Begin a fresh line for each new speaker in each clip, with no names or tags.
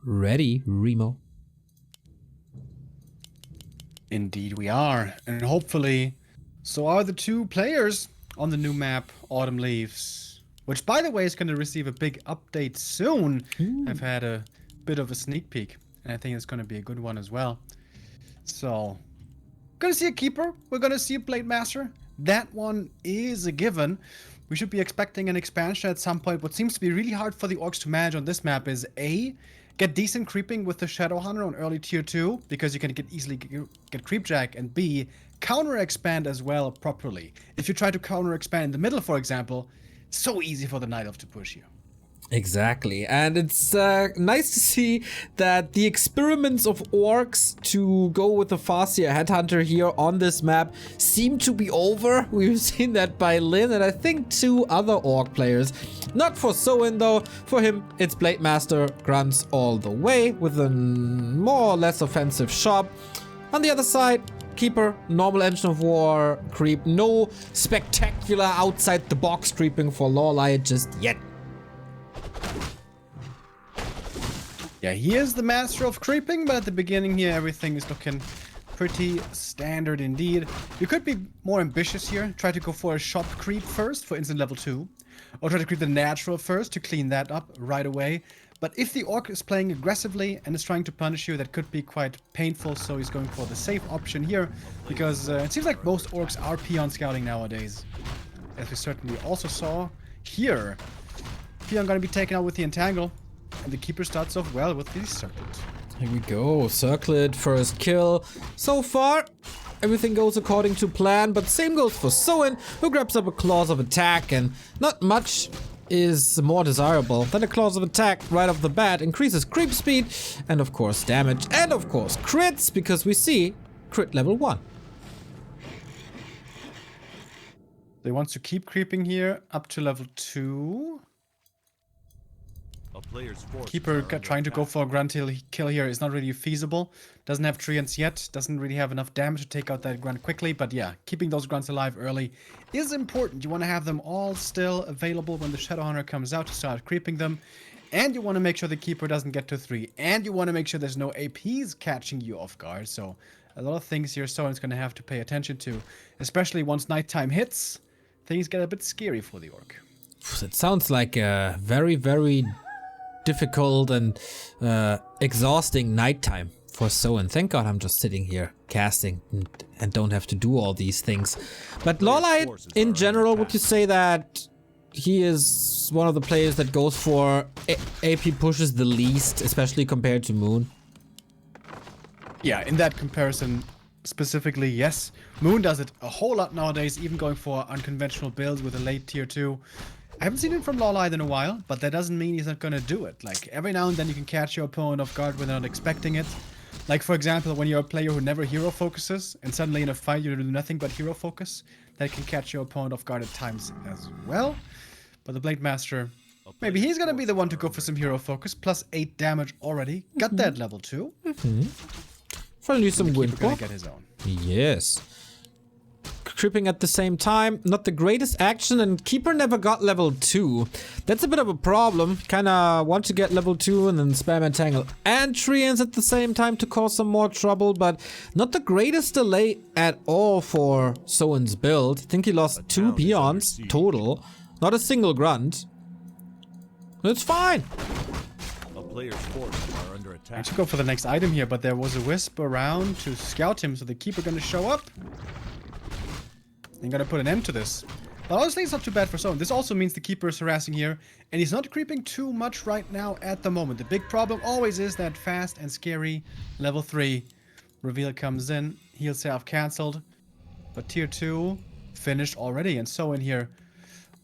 ready, Remo?
Indeed we are. And hopefully, so are the two players on the new map, Autumn Leaves. Which, by the way, is going to receive a big update soon. I've had a bit of a sneak peek. And I think it's going to be a good one as well. So, going to see a Keeper. We're going to see a Blade Master. That one is a given. We should be expecting an expansion at some point. What seems to be really hard for the Orcs to manage on this map is A, get decent creeping with the Shadowhunter on early tier 2, because you can easily get Creepjack, and B, counter expand as well properly. If you try to counter expand in the middle, for example, so easy for the Night Elf to push you.
Exactly, and it's nice to see that the experiments of orcs to go with the Farseer Headhunter here on this map seem to be over. We've seen that by Lin and I think 2 other orc players. Not for Soin though, for him it's Blade Master grunts all the way with a more or less offensive shop. On the other side, Keeper, normal Engine of War creep, no spectacular outside the box creeping for LawLiet just yet.
Yeah, he is the master of creeping, but at the beginning here, everything is looking pretty standard indeed. You could be more ambitious here. Try to go for a shop creep first for instant level 2. Or try to creep the natural first to clean that up right away. But if the orc is playing aggressively and is trying to punish you, that could be quite painful. So he's going for the safe option here. Because it seems like most orcs are peon scouting nowadays. As we certainly also saw here. Peon gonna be taken out with the Entangle. And the Keeper starts off well with the Circlet.
Here we go, Circlet, first kill. So far, everything goes according to plan, but same goes for Soin, who grabs up a Claws of Attack, and not much is more desirable than a Claws of Attack right off the bat. Increases creep speed, and of course damage, and of course crits, because we see crit level 1.
They want to keep creeping here up to level 2. Keeper trying to go for a grunt kill here is not really feasible. Doesn't have treants yet. Doesn't really have enough damage to take out that grunt quickly. But yeah, keeping those grunts alive early is important. You want to have them all still available when the Shadowhunter comes out to start creeping them. And you want to make sure the Keeper doesn't get to 3. And you want to make sure there's no APs catching you off guard. So a lot of things here Soin's going to have to pay attention to. Especially once nighttime hits, things get a bit scary for the Orc.
It sounds like a very, very difficult and exhausting nighttime for Soin. Thank God I'm just sitting here casting and don't have to do all these things. But LawLiet, in general, would you say that he is one of the players that goes for AP pushes the least, especially compared to Moon?
Yeah, in that comparison specifically, yes. Moon does it a whole lot nowadays, even going for unconventional builds with a late tier 2. I haven't seen it from LawLiet in a while, but that doesn't mean he's not gonna do it. Like, every now and then you can catch your opponent off guard when they're not expecting it. Like, for example, when you're a player who never hero focuses, and suddenly in a fight you do nothing but hero focus, that can catch your opponent off guard at times as well. But the Blade Master, maybe he's gonna be the one to go for some hero focus, plus 8 damage already. Got that level 2.
Finally some wind
gonna get his own.
Yes. Creeping at the same time, not the greatest action, and Keeper never got level 2. That's a bit of a problem. Kinda want to get level 2 and then spam Entangle and Treants at the same time to cause some more trouble, but not the greatest delay at all for Soin's build. I think he lost 2 peons total, not a single grunt. It's fine.
I should go for the next item here, but there was a Wisp around to scout him, so the Keeper gonna show up. I'm gonna put an end to this. But honestly, it's not too bad for Soin. This also means the Keeper is harassing here, and he's not creeping too much right now at the moment. The big problem always is that fast and scary level 3 reveal comes in. Heal self cancelled. But tier 2 finished already, and Soin here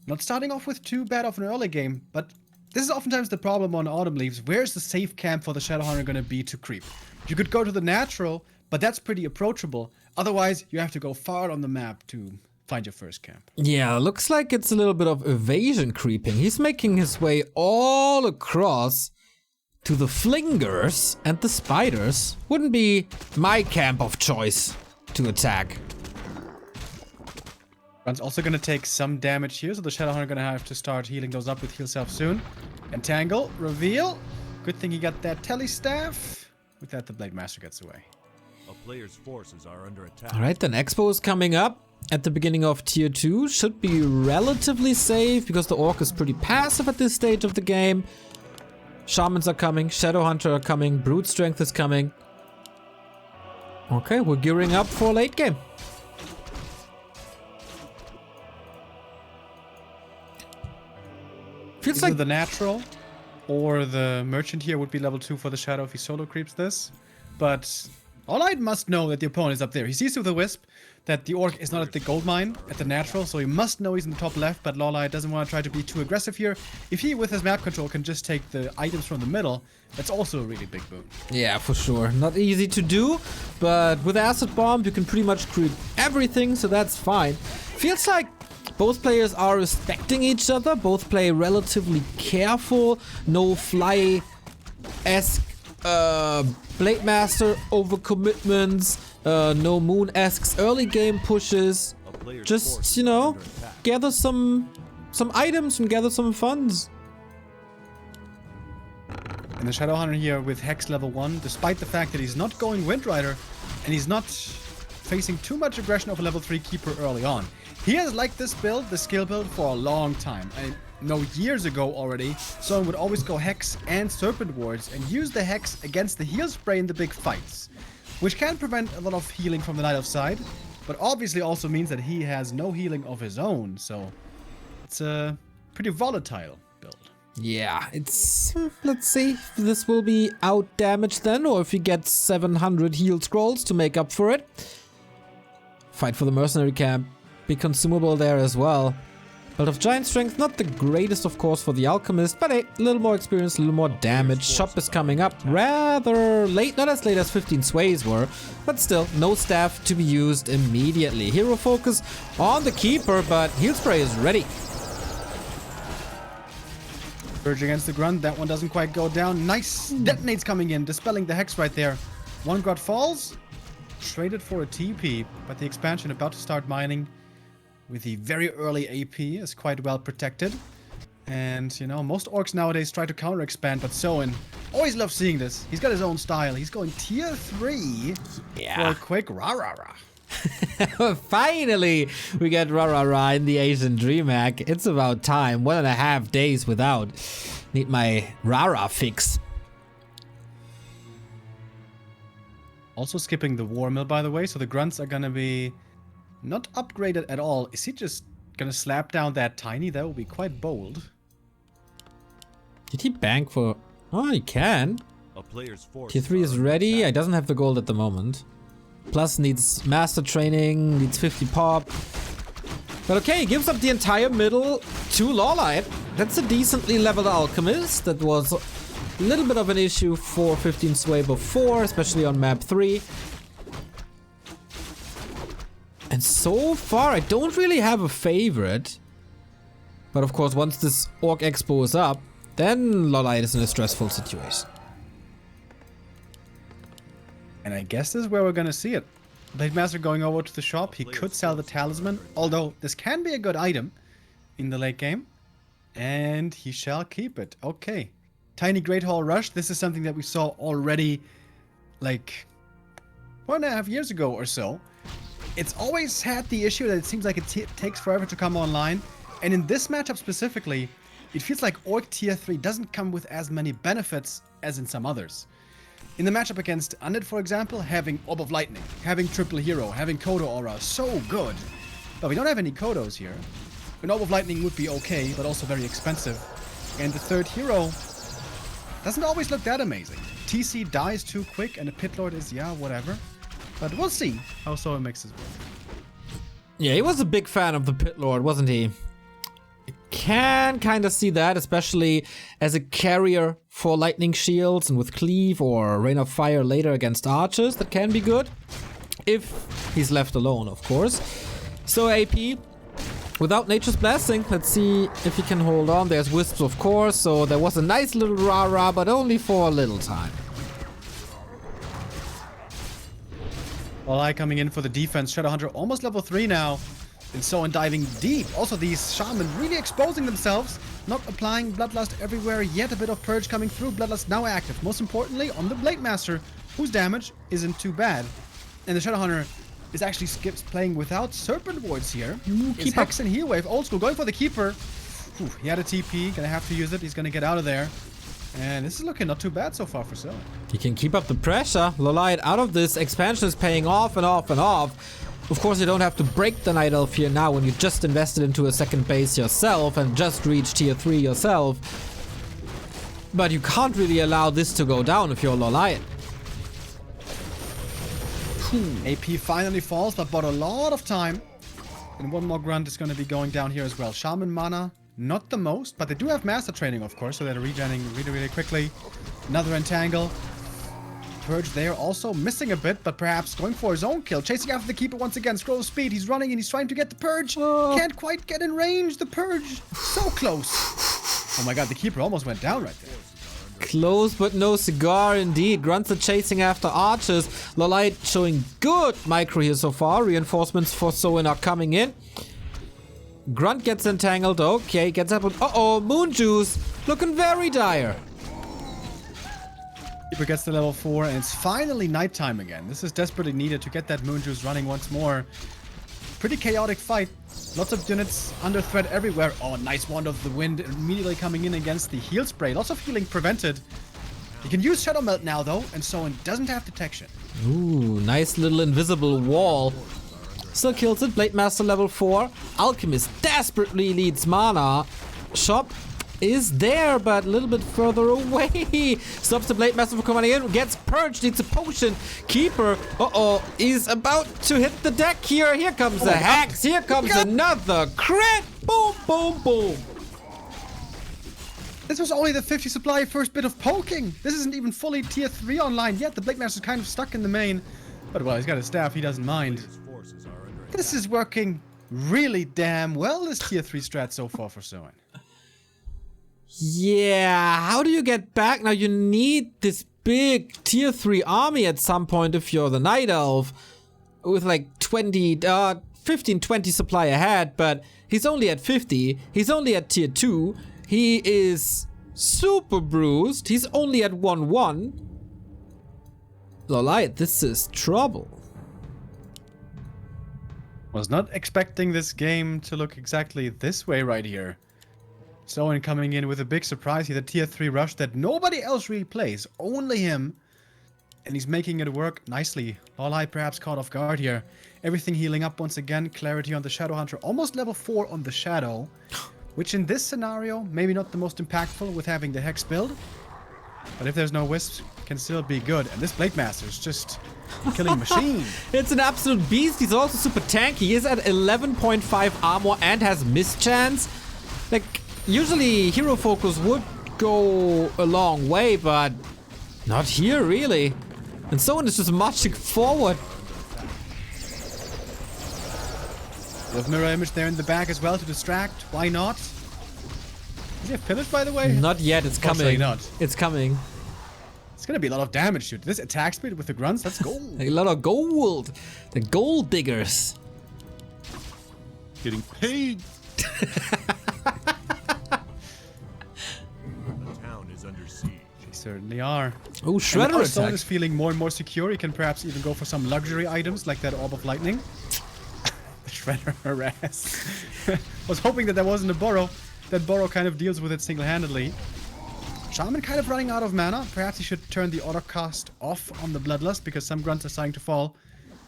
not starting off with too bad of an early game, but this is oftentimes the problem on Autumn Leaves. Where's the safe camp for the Shadowhunter gonna be to creep? You could go to the natural, but that's pretty approachable. Otherwise, you have to go far on the map to find your first camp.
Yeah, looks like it's a little bit of evasion creeping. He's making his way all across to the Flingers and the Spiders. Wouldn't be my camp of choice to attack.
Run's also gonna take some damage here, so the Shadowhunter gonna have to start healing those up with heal self soon. Entangle, reveal. Good thing he got that tele staff. With that, the Blade Master gets away.
A player's forces are under attack.
All right, then Expo is coming up at the beginning of tier 2. Should be relatively safe because the Orc is pretty passive at this stage of the game. Shamans are coming, Shadowhunter are coming, Brute Strength is coming. Okay, we're gearing up for late game. Feels
Either
like
the natural or the merchant here would be level 2 for the shadow if he solo creeps this. But LawLiet must know that the opponent is up there. He sees through the wisp that the orc is not at the gold mine, at the natural, so he must know he's in the top left, but LawLiet doesn't want to try to be too aggressive here. If he, with his map control, can just take the items from the middle, that's also a really big boon.
yeah, for sure. Not easy to do, but with Acid Bomb, you can pretty much creep everything, so that's fine. Feels like both players are respecting each other. Both play relatively careful. No Fly-esque Blade Master overcommitments. No Moon-esque early game pushes. Just, you know, gather some items and gather some funds.
And the Shadowhunter here with Hex level 1, despite the fact that he's not going Windrider and he's not facing too much aggression of a level 3 Keeper early on. He has liked this build, the skill build, for a long time. I know years ago already, Soin would always go Hex and Serpent Wards and use the Hex against the heal spray in the big fights, which can prevent a lot of healing from the Night Elf side, but obviously also means that he has no healing of his own, so it's a pretty volatile build.
Yeah, it's... let's see if this will be out damage then, or if he gets 700 heal scrolls to make up for it. Fight for the mercenary camp. Be consumable there as well. Belt of Giant Strength, not the greatest of course for the Alchemist, but hey, a little more experience, a little more damage. Shop is coming up rather late, not as late as 15 Sways were, but still, no staff to be used immediately. Hero focus on the Keeper, but Heal Spray is ready.
Urge against the Grunt, that one doesn't quite go down. Nice detonates coming in, dispelling the Hex right there. One Grot falls, traded for a TP, but the expansion about to start mining with the very early AP is quite well protected. And, you know, most orcs nowadays try to counter expand, but Soin always loves seeing this. He's got his own style. He's going tier 3 for a quick rah-rah-rah.
Finally, we get rah-rah-rah in the Asian DreamHack. It's about time. 1.5 days without. Need my rah-rah fix.
Also skipping the War Mill, by the way, so the Grunts are gonna be not upgraded at all. Is he just gonna slap down that Tiny? That would be quite bold.
Did he bank for... oh, he can.
A player's force
Tier 3 is ready. I doesn't have the gold at the moment. Plus needs master training, needs 50 pop. But okay, he gives up the entire middle to LawLiet. That's a decently leveled Alchemist. That was a little bit of an issue for 15 Sway before, especially on map 3. And so far, I don't really have a favorite. But of course, once this Orc Expo is up, then LawLiet is in a stressful situation.
And I guess this is where we're gonna see it. Blade Master going over to the shop. He could sell the Talisman, although this can be a good item in the late game. And he shall keep it. Okay. Tiny Great Hall Rush. This is something that we saw already, like, 1.5 years ago or so. It's always had the issue that it seems like it takes forever to come online. And in this matchup specifically, it feels like Orc Tier 3 doesn't come with as many benefits as in some others. In the matchup against Undead, for example, having Orb of Lightning, having Triple Hero, having Kodo Aura, so good. But we don't have any Kodos here. An Orb of Lightning would be okay, but also very expensive. And the third hero doesn't always look that amazing. TC dies too quick, and the Pit Lord is, yeah, whatever. But we'll see how Soin makes his work.
Yeah, he was a big fan of the Pit Lord, wasn't he? I can kind of see that, especially as a carrier for lightning shields and with cleave or rain of fire later against archers. That can be good if he's left alone, of course. So AP without Nature's Blessing. Let's see if he can hold on. There's Wisps, of course, so there was a nice little rah-rah, but only for a little time.
LawLiet coming in for the defense. Shadowhunter almost level 3 now. And Soin diving deep. Also, these Shaman really exposing themselves. not applying Bloodlust everywhere yet. A bit of Purge coming through. Bloodlust now active. Most importantly, on the Blade Master, whose damage isn't too bad. And the Shadowhunter is actually playing without Serpent Voids here. It's Hex and Heal Wave. Old school. Going for the Keeper. Ooh, he had a TP. Gonna have to use it. He's gonna get out of there. And this is looking not too bad so far for Soin.
He can keep up the pressure. LawLiet out of this. Expansion is paying off and off and off. Of course, you don't have to break the Night Elf here now when you just invested into a second base yourself and just reached tier 3 yourself. But you can't really allow this to go down if you're LawLiet.
AP finally falls, but bought a lot of time. And one more Grunt is going to be going down here as well. Shaman mana, not the most, but they do have Master Training, of course, so they're regenerating really quickly. Another Entangle. Purge there also missing a bit, but perhaps going for his own kill. Chasing after the Keeper once again. Scroll speed. He's running and he's trying to get the Purge. Can't quite get in range. The Purge. So close. Oh my god, the Keeper almost went down right there.
Close but no cigar indeed. Grunts are chasing after archers. LawLiet showing good micro here so far. Reinforcements for Soin are coming in. Grunt gets entangled. Okay, gets up. Uh-oh, Moon Juice. Looking very dire.
Keeper gets to level 4, and it's finally nighttime again. This is desperately needed to get that Moon Juice running once more. Pretty chaotic fight. Lots of units under threat everywhere. Oh, nice Wand of the Wind immediately coming in against the heal spray. Lots of healing prevented. You can use Shadow Melt now, though, and Soin doesn't have detection.
Ooh, nice little invisible wall. Still kills it. Blade Master level 4. Alchemist desperately needs mana. Shop is there, but a little bit further away. Stops the Blade Master from coming in. Gets purged. Needs a potion. Keeper, is about to hit the deck here. Here comes the hacks. Here comes another crit. Boom, boom, boom.
This was only the 50 supply first bit of poking. This isn't even fully tier 3 online yet. The Blade Master's kind of stuck in the main. But well, he's got his staff. He doesn't mind. This is working really damn well, this tier 3 strat so far for Soin.
Yeah, how do you get back? Now you need this big tier 3 army at some point if you're the Night Elf. With like 15, 20 supply ahead, but he's only at 50. He's only at tier 2. He is super bruised. He's only at 1-1. LawLiet, this is trouble.
Was not expecting this game to look exactly this way right here. Soin coming in with a big surprise here, the tier 3 rush that nobody else really plays, only him. And he's making it work nicely. LawLiet perhaps caught off guard here. Everything healing up once again, clarity on the Shadowhunter, almost level 4 on the Shadow. Which in this scenario, maybe not the most impactful with having the Hex build. But if there's no Wisps, can still be good. And this Blade Master is just killing machine.
It's an absolute beast. He's also super tanky. He is at 11.5 armor and has mischance. Like, usually hero focus would go a long way, but not here really. And Soin is just marching forward.
With mirror image there in the back as well to distract. Why not? Does he have pillage, by the way?
Not yet. It's coming.
Not.
It's coming.
It's gonna be a lot of damage, dude. This attack speed with the grunts, that's gold.
A lot of gold. The gold diggers.
Getting paid. The town is under siege.
They certainly are.
Oh, Shredder
Soin
attack.
is feeling more and more secure. He can perhaps even go for some luxury items like that Orb of Lightning. The Shredder harass. Was hoping that there wasn't a Burrow. That Burrow kind of deals with it single-handedly. Shaman kind of running out of mana. Perhaps he should turn the autocast off on the Bloodlust because some grunts are starting to fall.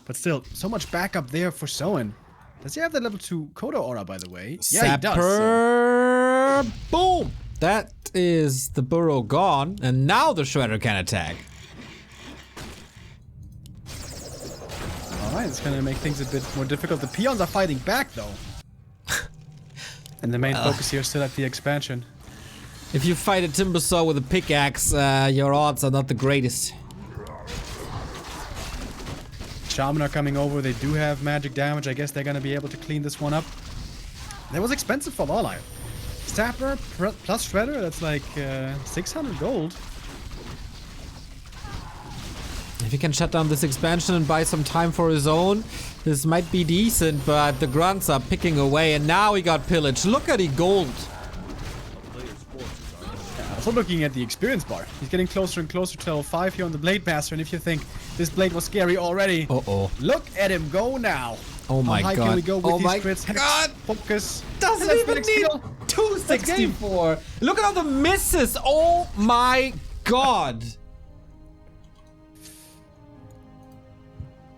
But still, so much backup there for Soin. Does he have that level 2 Kodo aura, by the way? Yeah, he does.
So. Boom! That is the Burrow gone, and now the Shredder can attack.
Alright, it's gonna make things a bit more difficult. The peons are fighting back, though. And the main focus here is still at the expansion.
If you fight a Timbersaw with a pickaxe, your odds are not the greatest.
Shaman are coming over. They do have magic damage. I guess they're gonna be able to clean this one up. That was expensive for LawLiet. Stapper plus Shredder, that's like 600 gold.
If he can shut down this expansion and buy some time for his own, this might be decent, but the grunts are picking away, and now he got pillaged. Look at the gold.
Also looking at the experience bar, he's getting closer and closer to level 5 here on the Blade Master, and if you think this Blade was scary already, look at him go now.
Oh my
How high
god.
can we go with
oh
these
my
crits?
god.
Focus.
Doesn't
That's
even
the next
need
skill.
264. Look at all the misses. Oh my god.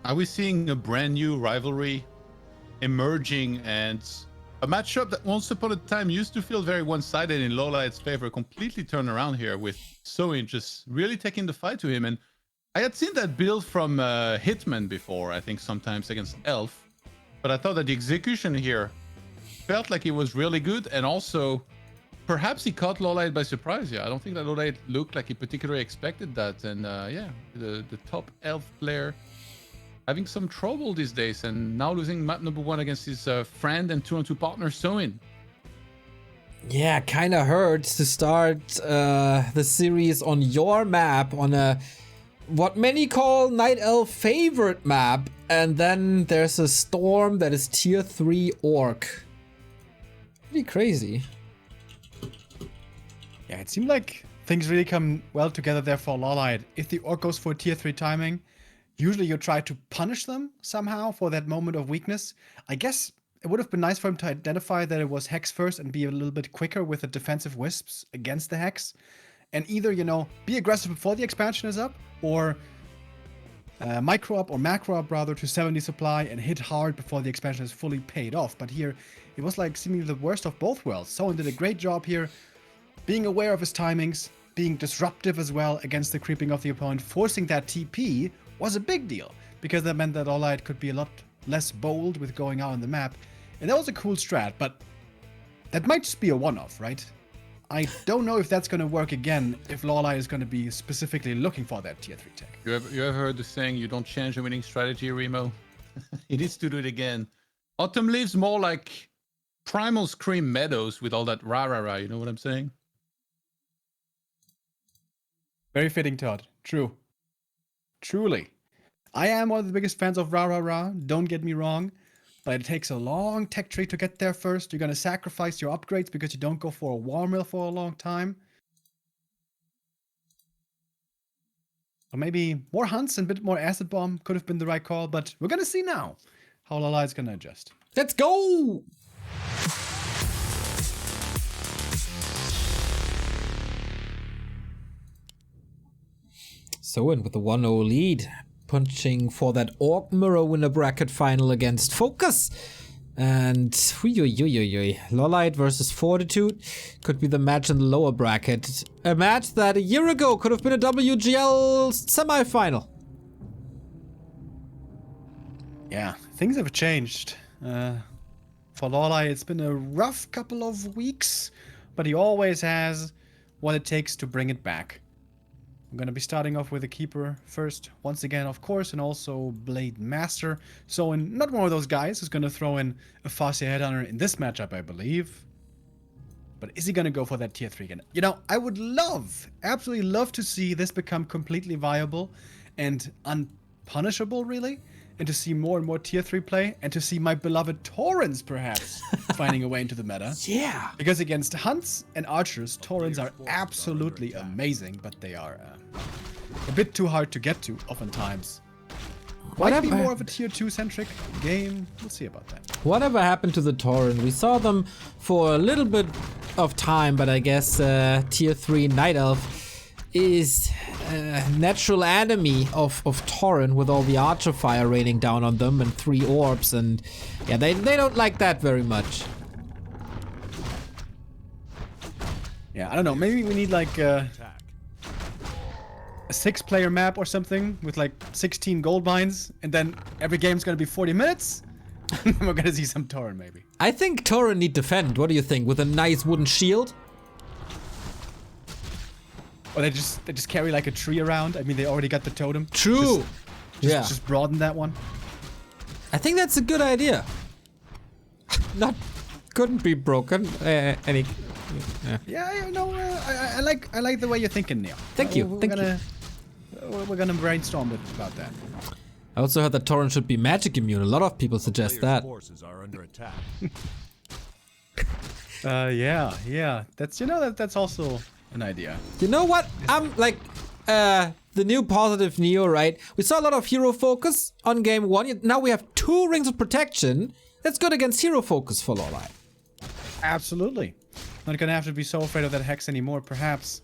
Are we seeing a brand new rivalry emerging, and a matchup that once upon a time used to feel very one-sided in LawLiet's favor completely turned around here with Soin just really taking the fight to him? And I had seen that build from Hitman before, I think sometimes against Elf, but I thought that the execution here felt like it was really good, and also perhaps he caught LawLiet by surprise. Yeah, I don't think that LawLiet looked like he particularly expected that, and yeah, the top Elf player having some trouble these days, and now losing map number 1 against his friend and 2-on-2 partner Soin.
Yeah, kind of hurts to start the series on your map, on a what many call Night Elf favorite map, and then there's a storm that is tier 3 orc. Pretty crazy.
Yeah, it seemed like things really come well together there for LawLiet. If the orc goes for tier 3 timing, usually you try to punish them somehow for that moment of weakness. I guess it would have been nice for him to identify that it was Hex first and be a little bit quicker with the defensive wisps against the Hex. And either, you know, be aggressive before the expansion is up, or micro up or macro up rather to 70 supply and hit hard before the expansion is fully paid off. But here, it was like seemingly the worst of both worlds. Soin did a great job here, being aware of his timings, being disruptive as well against the creeping of the opponent, forcing that TP was a big deal, because that meant that LawLiet could be a lot less bold with going out on the map. And that was a cool strat, but that might just be a one-off, right? I don't know if that's going to work again, if LawLiet is going to be specifically looking for that tier 3 tech.
You ever heard the saying, you don't change a winning strategy, Remo? He needs to do it again. Autumn Leaves more like Primal Scream Meadows with all that rah-rah-rah, you know what I'm saying?
Very fitting, Todd. True. Truly. I am one of the biggest fans of rah rah rah, don't get me wrong, but it takes a long tech tree to get there first. You're going to sacrifice your upgrades because you don't go for a war mill for a long time. Or maybe more hunts and a bit more acid bomb could have been the right call, but we're going to see now how LawLiet is going to adjust.
Let's go! Soin with the 1-0 lead, punching for that Orc Mirror winner bracket final against Focus. And LawLiet versus Fortitude could be the match in the lower bracket. A match that a year ago could have been a WGL semi-final.
Yeah, things have changed. For LawLiet, it's been a rough couple of weeks, but he always has what it takes to bring it back. I'm going to be starting off with a Keeper first, once again, of course, and also Blade Master. So, not one of those guys who's going to throw in a Fascia Headhunter in this matchup, I believe. But is he going to go for that tier 3 again? You know, I would absolutely love to see this become completely viable and unpunishable, really. And to see more and more tier 3 play, and to see my beloved Taurens, perhaps, finding a way into the meta.
Yeah!
Because against Hunts and Archers, Taurens are absolutely amazing, but they are a bit too hard to get to, oftentimes. Might be more of a tier 2 centric game. We'll see about that.
Whatever happened to the Tauren? We saw them for a little bit of time, but I guess tier 3 Night Elf is a natural enemy of Tauren, with all the archer fire raining down on them and 3 orbs, and yeah, they don't like that very much.
Yeah, I don't know, maybe we need like a 6-player map or something with like 16 gold mines, and then every game's gonna be 40 minutes. And we're gonna see some Tauren maybe.
I think Tauren need defend. What do you think? With a nice wooden shield?
Or they just carry like a tree around. I mean, they already got the totem.
True.
Just broaden that one.
I think that's a good idea. Couldn't be broken. Yeah.
Yeah, no, I like the way you're thinking, Neil.
Thank you.
We're gonna brainstorm about that.
I also heard that Tauren should be magic immune. A lot of people suggest that.
Forces are under attack.
Yeah. That's that's also an idea.
You know what? I'm like the new positive Neo, right? We saw a lot of hero focus on game 1. Now we have 2 rings of protection. That's good against hero focus for LawLiet.
Absolutely. Not gonna have to be so afraid of that hex anymore. Perhaps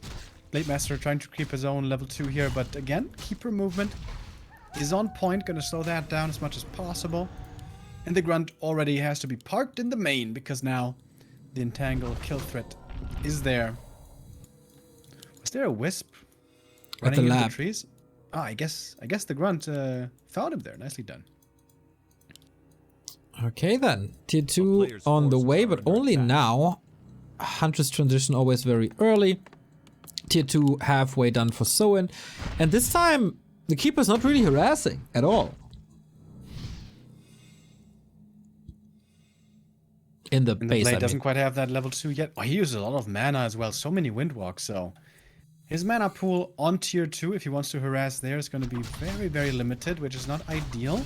Blade Master trying to keep his own level 2 here, but again, keeper movement is on point. Gonna slow that down as much as possible. And the Grunt already has to be parked in the main because now the entangle kill threat is there. Was there a Wisp running into the trees? Ah, I guess the Grunt found him there. Nicely done.
Okay then, tier 2 on the way, but only now. Huntress transition always very early. Tier 2 halfway done for Soin. And this time, the keeper's not really harassing at all. In the base,
Blade doesn't quite have that level 2 yet. Oh, he uses a lot of mana as well. So many Windwalks, so his mana pool on tier 2, if he wants to harass there, is going to be very, very limited, which is not ideal.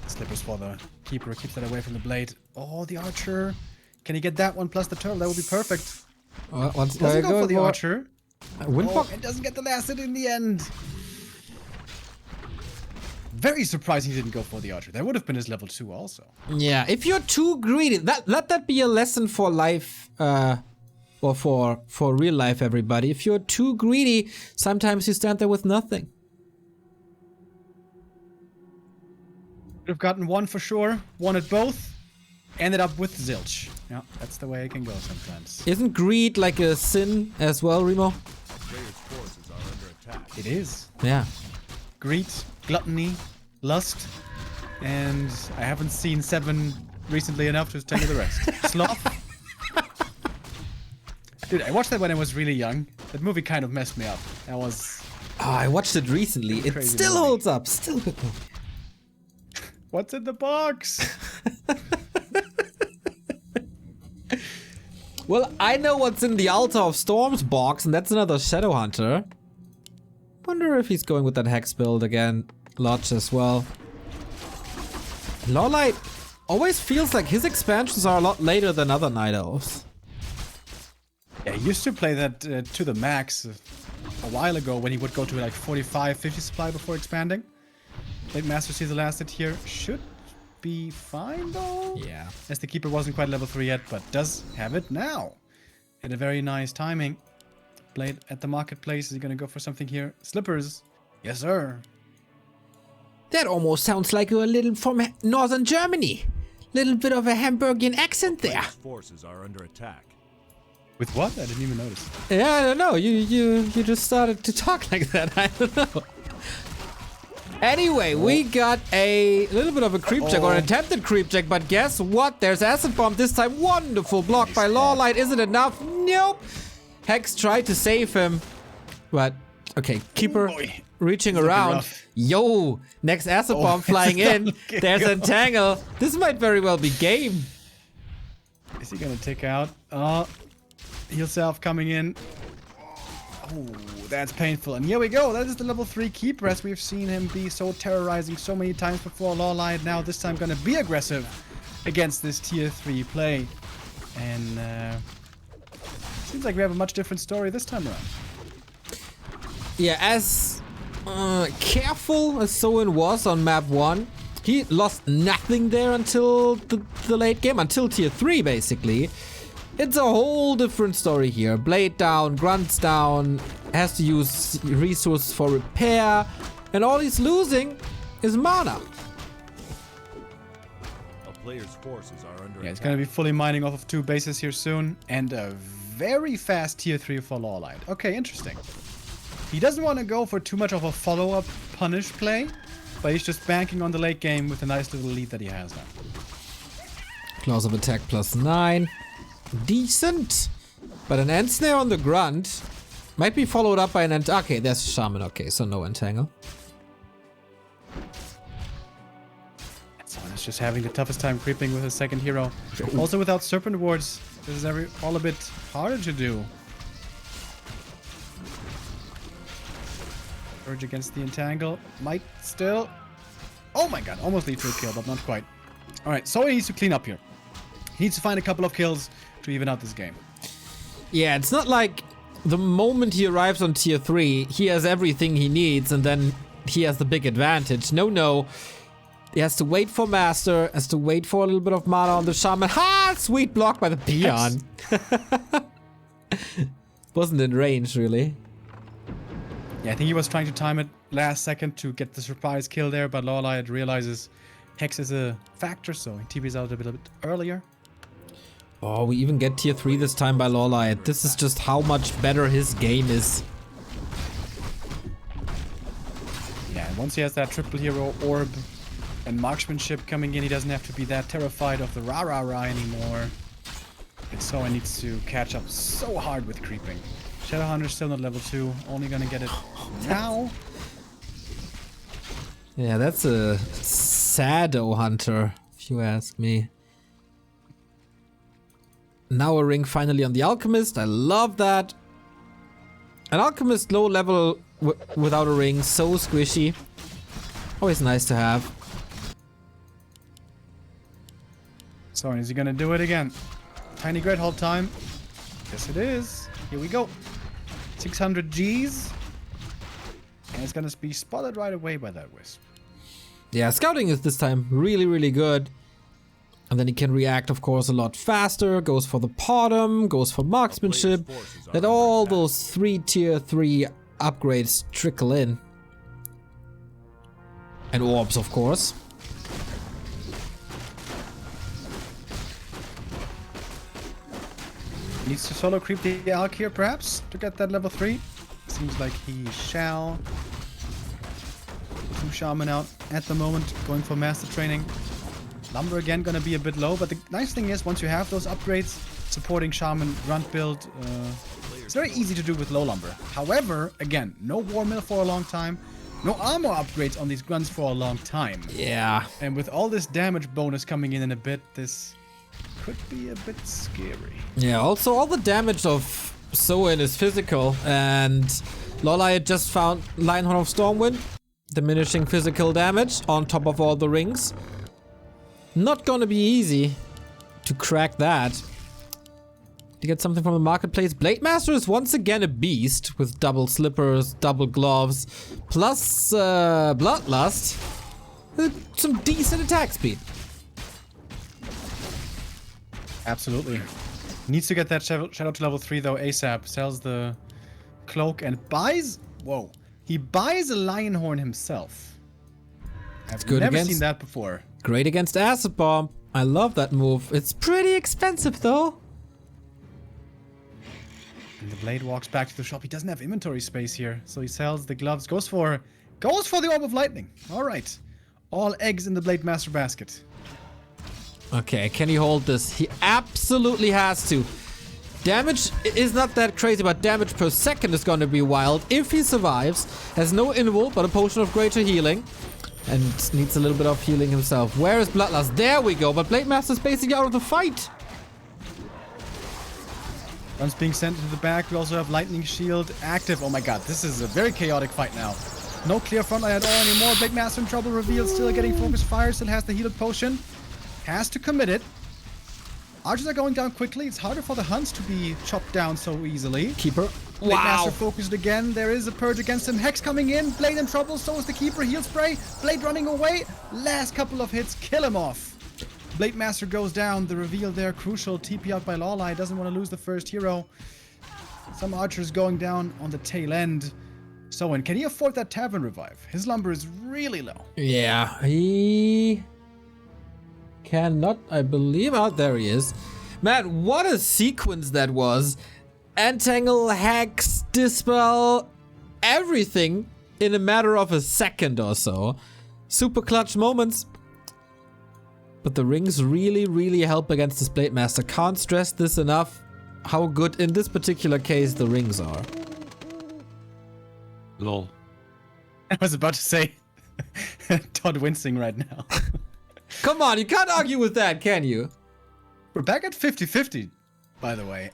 Slippers for the keeper, keeps that away from the Blade. Oh, the Archer. Can he get that one plus the turtle? That would be perfect. Doesn't go for the Archer.
Windwalk.
And doesn't get the last hit in the end. Very surprised he didn't go for the Archer. That would have been his level 2 also.
Yeah, if you're too greedy, let that be a lesson for life, or for real life, everybody. If you're too greedy, sometimes you stand there with nothing.
Could have gotten one for sure, wanted both, ended up with zilch. Yeah, that's the way it can go sometimes.
Isn't greed like a sin as well, Remo?
It is.
Yeah.
Greed, gluttony, lust, and I haven't seen 7 recently enough to tell you the rest. Sloth. Dude, I watched that when I was really young. That movie kind of messed me up. That was...
Oh, I watched it recently. It still holds up. Still good movie.
What's in the box?
Well, I know what's in the Altar of Storms box, and that's another Shadow Hunter. Wonder if he's going with that Hex build again. Lodge as well. LawLiet always feels like his expansions are a lot later than other Night Elves.
Yeah, he used to play that to the max a while ago when he would go to like 45, 50 supply before expanding. Blade Master sees the last hit here. Should be fine though.
Yeah.
As the keeper wasn't quite level 3 yet, but does have it now. At a very nice timing. Blade at the marketplace. Is he gonna go for something here? Slippers. Yes, sir.
That almost sounds like you're a little from northern Germany. Little bit of a Hamburgian accent there.
Forces are under attack.
With what? I didn't even notice.
Yeah, I don't know. You just started to talk like that. I don't know. Anyway, we got a little bit of a creep check, or an attempted creep check, but guess what? There's Acid Bomb this time. Wonderful block by LawLiet. Is it enough? Nope. Hex tried to save him, but okay. Keeper reaching around. Yo, next Acid Bomb flying in. There's Entangle. This might very well be game.
Is he gonna take out? Heal self coming in. Oh, that's painful. And here we go. That is the level 3 keeper, as we've seen him be so terrorizing so many times before. LawLiet now this time gonna be aggressive against this tier 3 play. And seems like we have a much different story this time around.
Yeah, as careful as Soin was on map 1, he lost nothing there until the late game, until tier 3 basically. It's a whole different story here. Blade down, Grunts down, has to use resources for repair, and all he's losing is mana.
A player's forces are under
Yeah, he's
attack.
gonna be fully mining off of 2 bases here soon, and a very fast tier 3 for LawLiet. Okay, interesting. He doesn't want to go for too much of a follow-up punish play, but he's just banking on the late game with a nice little lead that he has now.
Claws of attack +9. Decent. But an Ensnare on the Grunt might be followed up by an okay, there's Shaman. Okay, so no Entangle.
Someone is just having the toughest time creeping with his second hero. Also without Serpent Wards, this is all a bit harder to do. Urge against the Entangle. Might still... Oh my god, almost lead to a kill, but not quite. Alright, so he needs to clean up here. He needs to find a couple of kills to even out this game.
Yeah, it's not like the moment he arrives on tier 3, he has everything he needs and then he has the big advantage. No. He has to wait for Master, has to wait for a little bit of mana on the Shaman. Ha! Sweet block by the Peon. Wasn't in range, really.
Yeah, I think he was trying to time it last second to get the surprise kill there, but LawLiet realizes Hex is a factor, so he TPs out a bit earlier.
Oh, we even get tier 3 this time by LawLiet. This is just how much better his game is.
Yeah, and once he has that triple hero orb and marksmanship coming in, he doesn't have to be that terrified of the Rah-Rah-Rah anymore. And Soin needs to catch up so hard with creeping. Shadowhunter's still not level 2, only gonna get it now.
Yeah, that's a Shadow Hunter, if you ask me. Now a ring finally on the Alchemist. I love that. An Alchemist low level without a ring, so squishy. Always nice to have.
So is he gonna do it again? Tiny Great hold time. Yes, it is. Here we go. 600 Gs. And it's gonna be spotted right away by that Wisp.
Yeah, scouting is this time really good. And then he can react, of course, a lot faster. Goes for the bottom, goes for marksmanship. Let all those 3 tier 3 upgrades trickle in. And orbs, of course.
Needs to solo creep the Alk here, perhaps, to get that level 3. Seems like he shall. 2 Shaman out at the moment, going for Master Training. Lumber again gonna be a bit low, but the nice thing is once you have those upgrades, supporting Shaman grunt build, it's very easy to do with low lumber. However, again, no war mill for a long time, no armor upgrades on these grunts for a long time.
Yeah.
And with all this damage bonus coming in a bit, this could be a bit scary.
Yeah, also all the damage of Soin is physical, and LawLiet just found Lionheart of Stormwind, diminishing physical damage on top of all the rings. Not gonna be easy to crack that. To get something from the marketplace. Blade Master is once again a beast with double slippers, double gloves, plus Bloodlust. Some decent attack speed.
Absolutely. Needs to get that shadow to level 3 though ASAP. Sells the cloak and buys... Whoa. He buys a lion horn himself. I've never seen that before.
Great against Acid Bomb. I love that move. It's pretty expensive though.
And the blade walks back to the shop. He doesn't have inventory space here. So he sells the gloves. Goes for the Orb of Lightning. Alright. All eggs in the Blade Master basket.
Okay, can he hold this? He absolutely has to. Damage is not that crazy, but damage per second is going to be wild if he survives. Has no invul, but a potion of greater healing. And needs a little bit of healing himself. Where is Bloodlust? There we go, but Blade Master's basically out of the fight.
Guns being sent into the back. We also have Lightning Shield active. Oh my god, this is a very chaotic fight now. No clear frontline at all anymore. Blade Master in trouble. Revealed, still getting focus fire. Still has the healed potion. Has to commit it. Archers are going down quickly. It's harder for the Hunts to be chopped down so easily.
Keeper.
Blade Master focused again. There is a purge against him. Hex coming in. Blade in trouble. So is the Keeper. Heal spray. Blade running away. Last couple of hits. Kill him off. Blade Master goes down. The reveal there. Crucial. TP out by LawLiet. Doesn't want to lose the first hero. Some archers going down on the tail end. Soin, can he afford that Tavern revive? His lumber is really low.
Yeah, he cannot, I believe. Oh, there he is. Man, what a sequence that was. Entangle, Hex, Dispel, everything in a matter of a second or so. Super clutch moments. But the rings really help against this Blade Master. Can't stress this enough, how good in this particular case the rings are.
Lol.
I was about to say Todd wincing right now.
Come on, you can't argue with that, can you?
We're back at 50-50, by the way.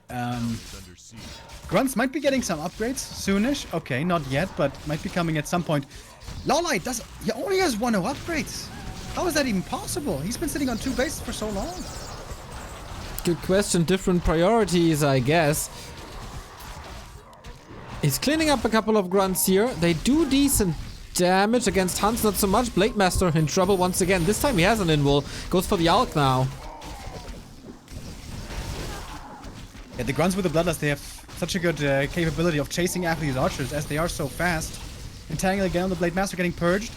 Grunts might be getting some upgrades soonish. Okay, not yet, but might be coming at some point. LawLiet he only has 1 upgrades. How is that even possible? He's been sitting on 2 bases for so long.
Good question. Different priorities, I guess. He's cleaning up a couple of grunts here. They do decent damage against Hans, not so much. Blade Master in trouble once again. This time he has an invul. Goes for the Alk now.
Yeah, the grunts with the Bloodlust, they have such a good capability of chasing after these archers as they are so fast. Entangle again on the Blade Master getting purged.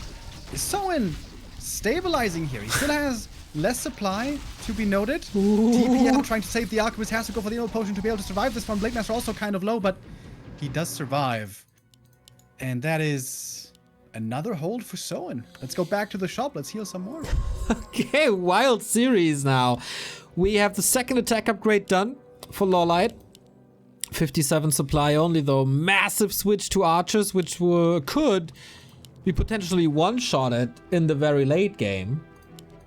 Is Soin stabilizing here? He still has less supply to be noted. TP out trying to save the Alchemist, has to go for the Invul Potion to be able to survive this one. Blade Master also kind of low, but he does survive. And that is another hold for Soin. Let's go back to the shop. Let's heal some more.
Okay, wild series now. We have the second attack upgrade done for LawLiet. 57 supply only though. Massive switch to archers, which could be potentially one-shotted in the very late game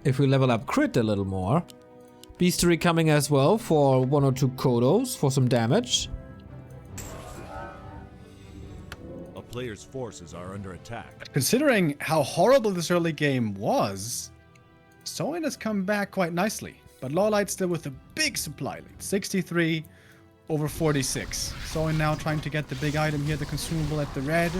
if we level up crit a little more. Beastery coming as well for 1 or 2 Kodos for some damage.
A player's forces are under attack.
Considering how horrible this early game was, Soin has come back quite nicely. But LawLiet still with a big supply lead. 63 over 46. Soin now trying to get the big item here, the consumable at the red.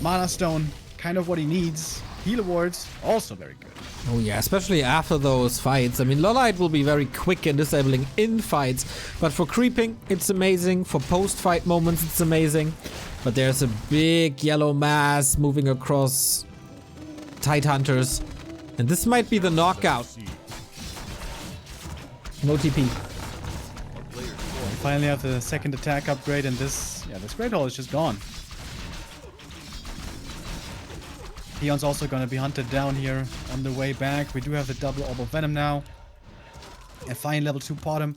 Mana Stone, kind of what he needs. Heal Awards, also very good.
Oh yeah, especially after those fights. I mean, LawLiet will be very quick in disabling in fights, but for creeping, it's amazing. For post-fight moments, it's amazing. But there's a big yellow mass moving across Tidehunters, and this might be the knockout. No TP.
We finally have the second attack upgrade, and this Great Hall is just gone. Peon's also going to be hunted down here on the way back. We do have the double Orb of Venom now. And fine level 2 Potom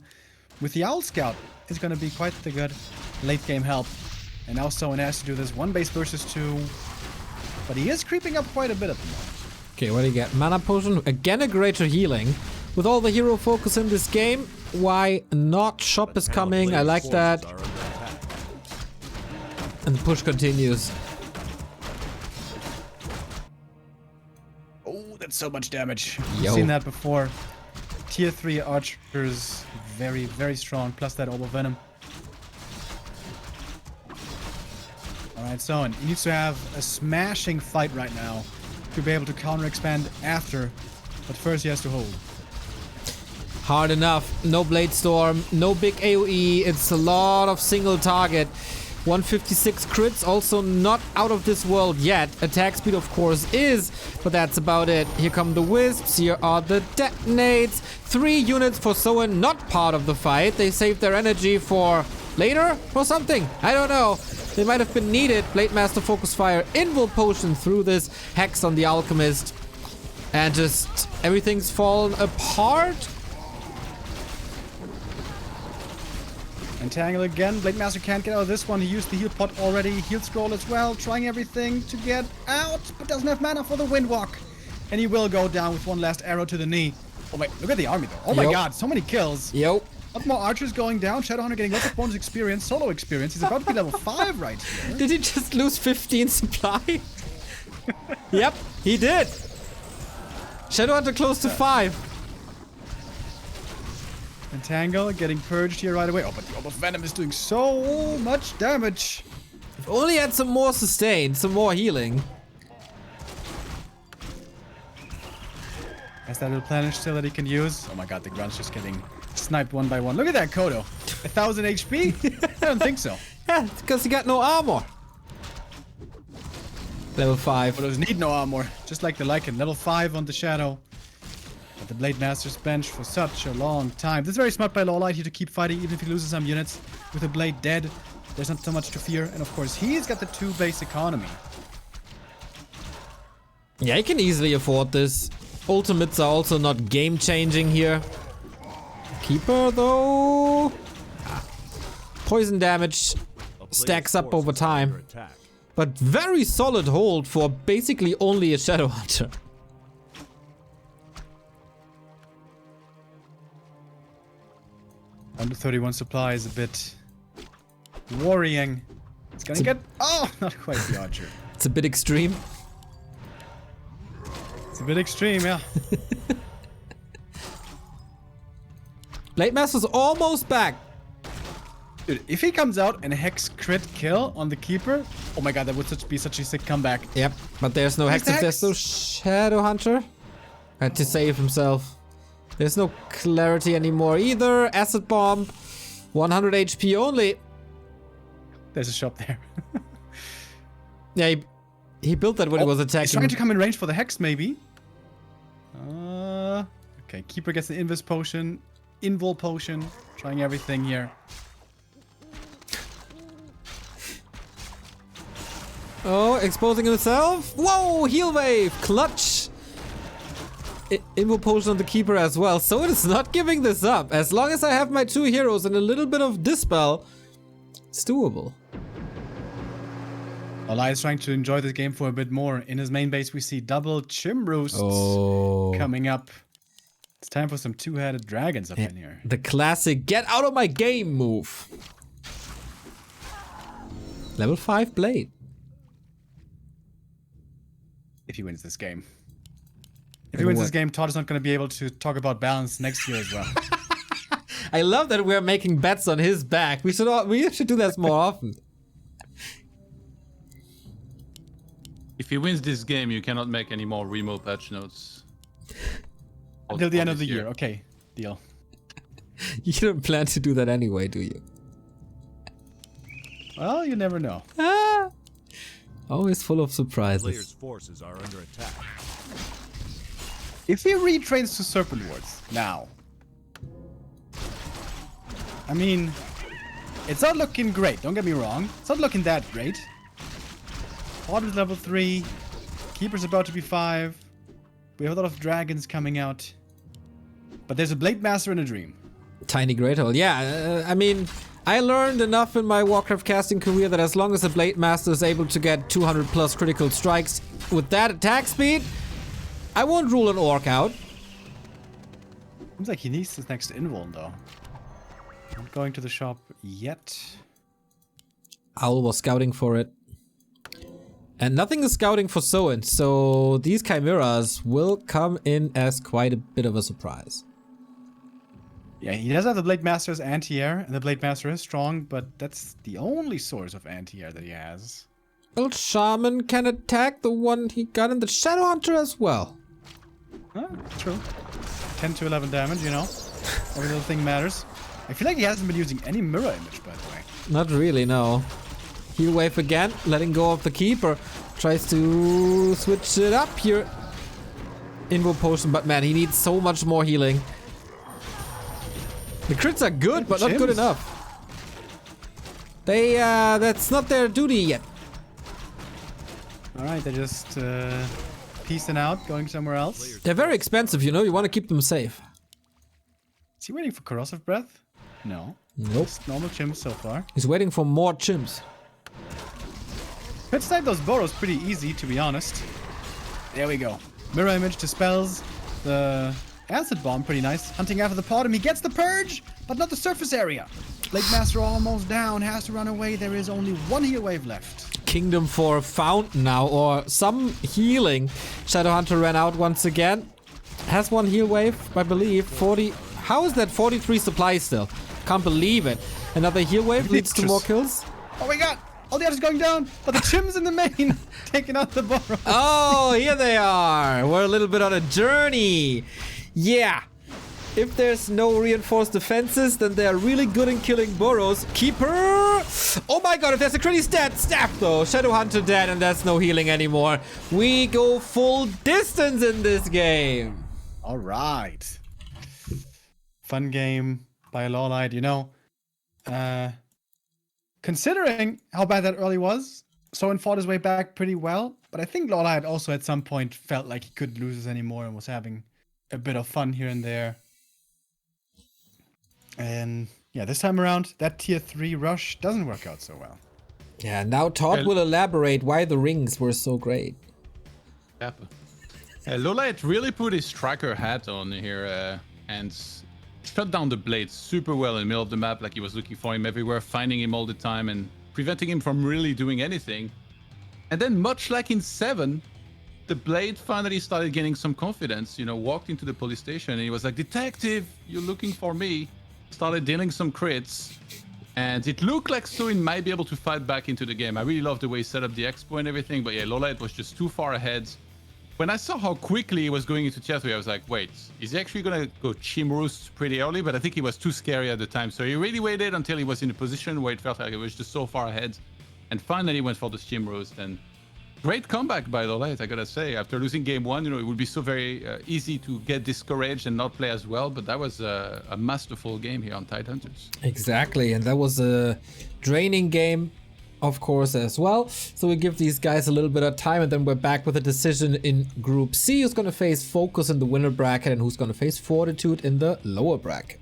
with the Owl Scout is going to be quite the good late game help. And now Soin has to do this 1 base versus 2. But he is creeping up quite a bit at the moment.
Okay, what do you get? Mana Potion, again a greater healing. With all the hero focus in this game, why not? Shop is coming, I like that. And the push continues.
Oh, that's so much damage.
Yo.
I've seen that before. Tier 3 archers, very, very strong. Plus that Orb of Venom. Alright, Soin, he needs to have a smashing fight right now to be able to counter expand after. But first he has to hold.
Hard enough. No Blade Storm, no big AoE. It's a lot of single target. 156 crits, also not out of this world yet. Attack speed, of course, is, but that's about it. Here come the Wisps. Here are the Detonates. 3 units for Soin, not part of the fight. They saved their energy for later or something. I don't know. They might have been needed. Blade Master Focus Fire, Invul Potion through this Hex on the Alchemist. And just everything's fallen apart.
Entangle again. Blade Master can't get out of this one. He used the heal pot already. Heal scroll as well. Trying everything to get out, but doesn't have mana for the Windwalk. And he will go down with one last arrow to the knee. Oh wait, look at the army though. Oh my god, so many kills.
Yo.
A lot more archers going down. Shadowhunter getting lots of bonus experience, solo experience. He's about to be level 5 right here.
Did he just lose 15 supply? Yep, he did. Shadowhunter close to 5.
Entangle getting purged here right away. Oh, but the Orb of Venom is doing so much damage.
If only had some more sustain, some more healing.
Has that replenish still that he can use? Oh my god, the grunt's just getting sniped one by one. Look at that Kodo. 1000 HP? I don't think so.
Yeah, because he got no armor. Level 5.
Kodos need no armor, just like the Lycan. Level 5 on the Shadow. But the Blade Master's bench for such a long time. This is very smart by LawLiet here to keep fighting, even if he loses some units. With the Blade dead, there's not so much to fear. And of course, he's got the 2 base economy.
Yeah, he can easily afford this. Ultimates are also not game-changing here. Keeper, though... Poison damage stacks up over time. But very solid hold for basically only a Shadowhunter.
Under 31 supply is a bit worrying. It's gonna get... Oh, not quite the archer.
It's a bit extreme.
It's a bit extreme, yeah.
Blade Master's almost back.
Dude, if he comes out and hex crit kill on the keeper, oh my god, that would be such a sick comeback.
Yep, but there's no hex.
the
If there's no Shadow Hunter. Had to save himself. There's no clarity anymore either. Acid Bomb. 100 HP only.
There's a shop there.
Yeah, he built that when he was attacking.
He's trying to come in range for the hex, maybe. Okay, keeper gets the invis potion, invul potion, trying everything here.
Oh, exposing himself. Whoa, heal wave, clutch. Invul potion on the keeper as well. So it is not giving this up. As long as I have my 2 heroes and a little bit of dispel, it's doable.
LawLiet is trying to enjoy this game for a bit more. In his main base, we see double chim roosts coming up. It's time for some 2-headed dragons up in here.
The classic get out of my game move. Level 5 blade.
If he wins this game. If he wins this game, Todd is not going to be able to talk about balance next year as well.
I love that we're making bets on his back. We should do that more often.
If he wins this game, you cannot make any more remote patch notes.
Until the end of the year. Okay, deal.
You don't plan to do that anyway, do you?
Well, you never know.
Ah! Always full of surprises.
Players' forces are under attack.
If he retrains to Serpent Wards now, I mean, it's not looking great. Don't get me wrong. It's not looking that great. Pod is level 3. Keeper's about to be 5. We have a lot of dragons coming out. But there's a Blade Master and a Dream.
Tiny Great Hole. Yeah, I mean, I learned enough in my WarCraft casting career that as long as the Blade Master is able to get 200 plus critical strikes with that attack speed, I won't rule an orc out.
Seems like he needs this next invuln though. Not going to the shop yet.
Owl was scouting for it. And nothing is scouting for Soin, so these chimeras will come in as quite a bit of a surprise.
Yeah, he does have the Blade Master's anti-air, and the Blade Master is strong, but that's the only source of anti-air that he has.
Well, Shaman can attack the one he got in the Shadow Hunter as well.
Huh, true. 10 to 11 damage, you know. Every little thing matters. I feel like he hasn't been using any mirror image, by the way.
Not really, no. Heal wave again, letting go of the keeper. Tries to switch it up here. Invul potion, but man, he needs so much more healing. The crits are good, but not good enough. They, that's not their duty yet.
Alright, they're just piecing out, going somewhere else.
They're very expensive, you know, you want to keep them safe.
Is he waiting for Corrosive Breath? No.
Nope.
Just normal chimps so far.
He's waiting for more chimps.
Could snipe those burrows pretty easy, to be honest. There we go. Mirror image dispels the acid bomb, pretty nice. Hunting after the bottom, he gets the purge, but not the surface area. Blade Master almost down, has to run away. There is only one heal wave left.
Kingdom for Fountain now, or some healing. Shadowhunter ran out once again. Has one heal wave, I believe. 40. How is that 43 supply still? Can't believe it. Another heal wave leads to more kills.
Oh my god! All the others going down, but the chim's in the main, taking out the burrows.
Oh, here they are. We're a little bit on a journey. Yeah. If there's no reinforced defenses, then they're really good in killing burrows. Keeper! Oh my god, if there's a crit, he's dead. Staff though. Shadowhunter dead, and that's no healing anymore. We go full distance in this game.
Alright. Fun game by LawLiet, you know. Considering how bad that early was, Soin fought his way back pretty well. But I think LawLiet also at some point felt like he couldn't lose this anymore and was having a bit of fun here and there. And yeah, this time around, that tier 3 rush doesn't work out so well.
Yeah, now Todd will elaborate why the rings were so great.
Yeah. LawLiet really put his striker hat on here and shut down the blade super well in the middle of the map, like he was looking for him everywhere, finding him all the time and preventing him from really doing anything. And then much like in 7, the blade finally started gaining some confidence, you know, walked into the police station and he was like, "Detective, you're looking for me." Started dealing some crits, And it looked like Soin might be able to fight back into the game. I really love the way he set up the expo and everything, but yeah, LawLiet was just too far ahead. When I saw how quickly he was going into tier 3, I was like, wait, is he actually going to go Chim Roost pretty early? But I think he was too scary at the time. So he really waited until he was in a position where it felt like it was just so far ahead. And finally went for the Chim Roost. And great comeback by LawLiet, I gotta say. After losing game 1, it would be so very easy to get discouraged and not play as well. But that was a masterful game here on Tidehunters.
Exactly, and that was a draining game, of course, as well. So we give these guys a little bit of time, and then we're back with a decision in Group C, who's going to face Focus in the winner bracket and who's going to face Fortitude in the lower bracket.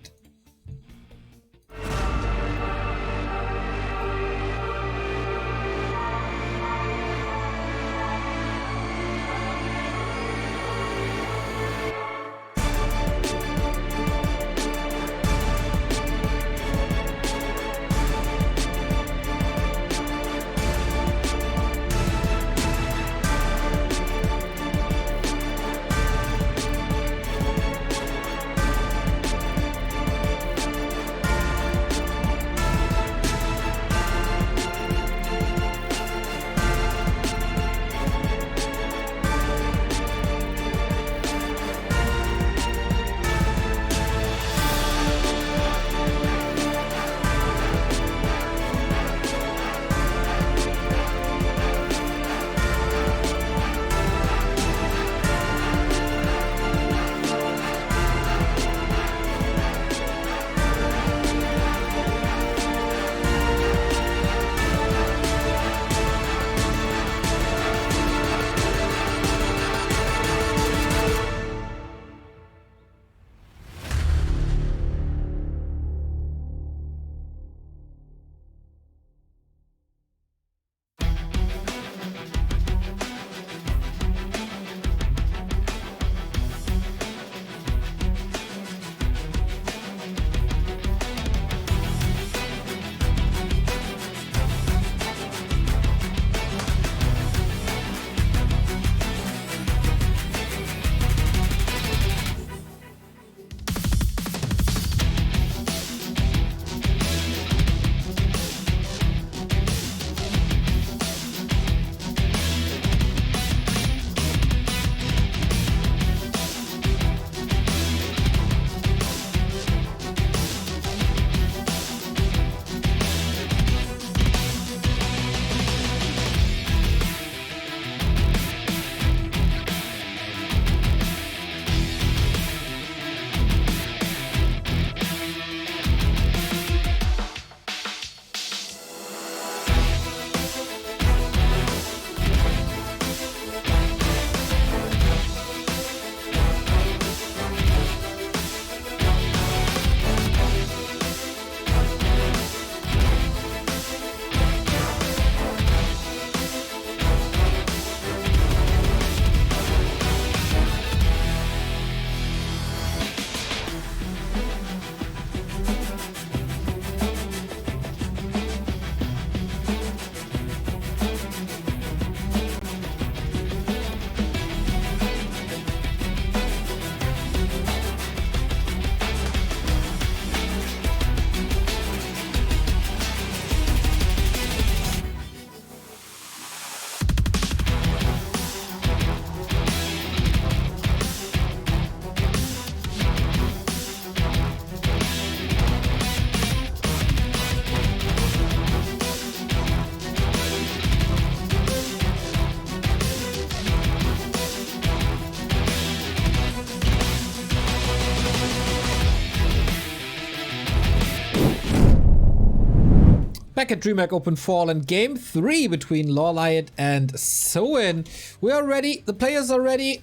Back at DreamHack Open Fall and game 3 between LawLiet and Soin. We are ready. The players are ready.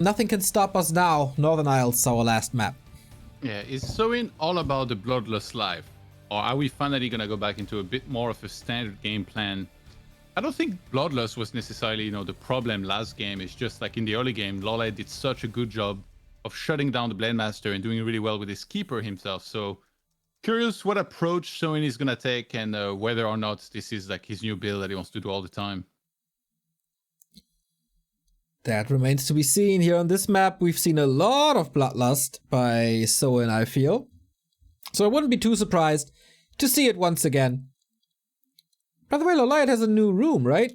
Nothing can stop us now. Northern Isles, our last map.
Yeah, is Soin all about the Bloodlust life? Or are we finally going to go back into a bit more of a standard game plan? I don't think Bloodlust was necessarily, the problem last game. It's just like in the early game, LawLiet did such a good job of shutting down the Blade Master and doing really well with his keeper himself. So curious what approach Soin is going to take and whether or not this is like his new build that he wants to do all the time.
That remains to be seen. Here on this map, we've seen a lot of Bloodlust by Soin, I feel. So I wouldn't be too surprised to see it once again. By the way, LawLiet has a new room, right?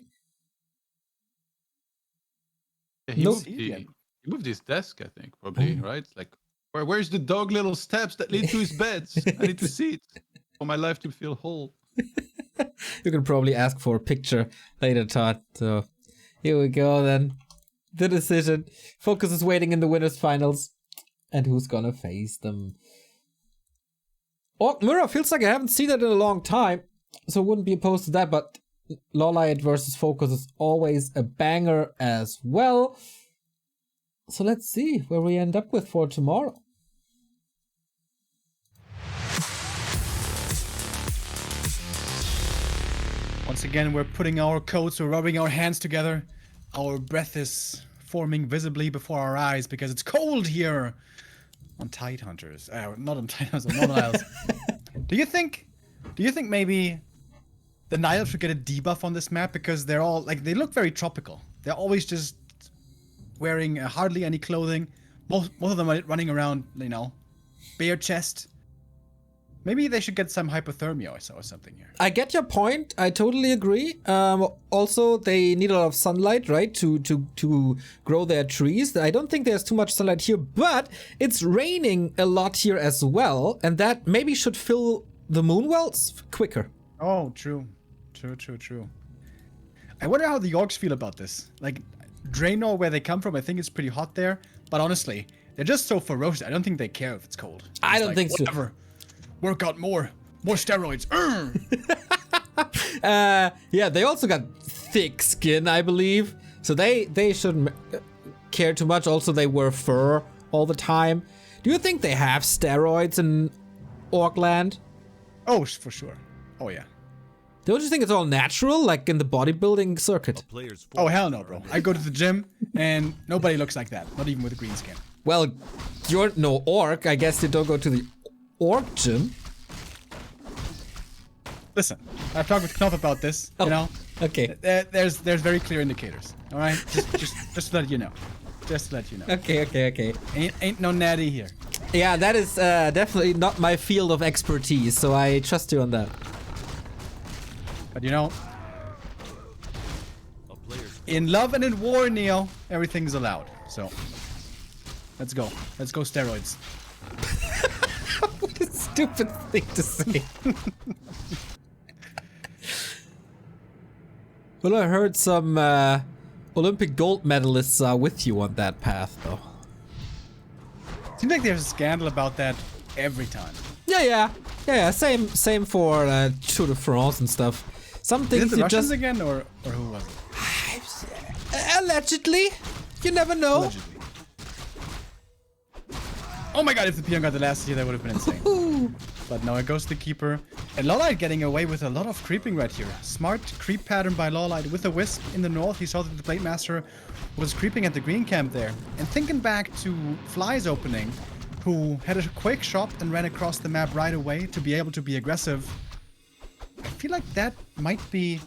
Yeah,
Nope.
he moved his desk, I think, probably, right? Like, where's the dog little steps that lead to his beds? I need to see it for my life to feel whole.
You can probably ask for a picture later, Todd. So here we go then. The decision. Focus is waiting in the winners finals. And who's gonna face them? Oh, Mirror, feels like I haven't seen it in a long time. So wouldn't be opposed to that, but LawLiet versus Focus is always a banger as well. So let's see where we end up with for tomorrow.
Once again, we're putting our coats, we're rubbing our hands together. Our breath is forming visibly before our eyes because it's cold here on Tidehunters. Not on Tidehunters, on Northern Isles. Do you think maybe the Nile should get a debuff on this map because they're all like they look very tropical. They're always just wearing hardly any clothing. Most of them are running around, you know, bare chest. Maybe they should get some hypothermia or something here.
I get your point. I totally agree. Also, they need a lot of sunlight, right, to grow their trees. I don't think there's too much sunlight here, but it's raining a lot here as well, and that maybe should fill the moon wells quicker.
Oh, true. I wonder how the Orcs feel about this. Like, Draenor, where they come from, I think it's pretty hot there, but honestly, they're just so ferocious. I don't think they care if it's cold.
I don't think so.
Whatever. Work out more steroids.
Yeah, they also got thick skin, I believe. So they shouldn't care too much. Also, they wear fur all the time. Do you think they have steroids in Orkland?
Oh, for sure. Oh, yeah.
Don't you think it's all natural, like in the bodybuilding circuit?
Oh, hell no, bro. I go to the gym, and nobody looks like that. Not even with a green skin.
Well, you're no orc. I guess you don't go to the orc gym.
Listen, I've talked with Knopf about this, you know?
Okay.
There's very clear indicators, all right? Just to let you know. Just to let you know.
Okay.
Ain't no natty here.
Yeah, that is definitely not my field of expertise, so I trust you on that.
But you know, in love and in war, Neo, everything's allowed. So, let's go. Let's go steroids.
What a stupid thing to say. Well, I heard some Olympic gold medalists are with you on that path, though.
Seems like there's a scandal about that every time.
Yeah. Same for Tour de France and stuff. Some things
Is it the
you
Russians
just
again, or who was it?
allegedly. You never know.
Allegedly. Oh my god, if the Peon got the last year, that would have been insane.
Ooh.
But now it goes to the Keeper. And LawLiet getting away with a lot of creeping right here. Smart creep pattern by LawLiet with a Wisp in the north. He saw that the Blade Master was creeping at the green camp there. And thinking back to Fly's opening, who had a quick shot and ran across the map right away to be able to be aggressive. I feel like that might be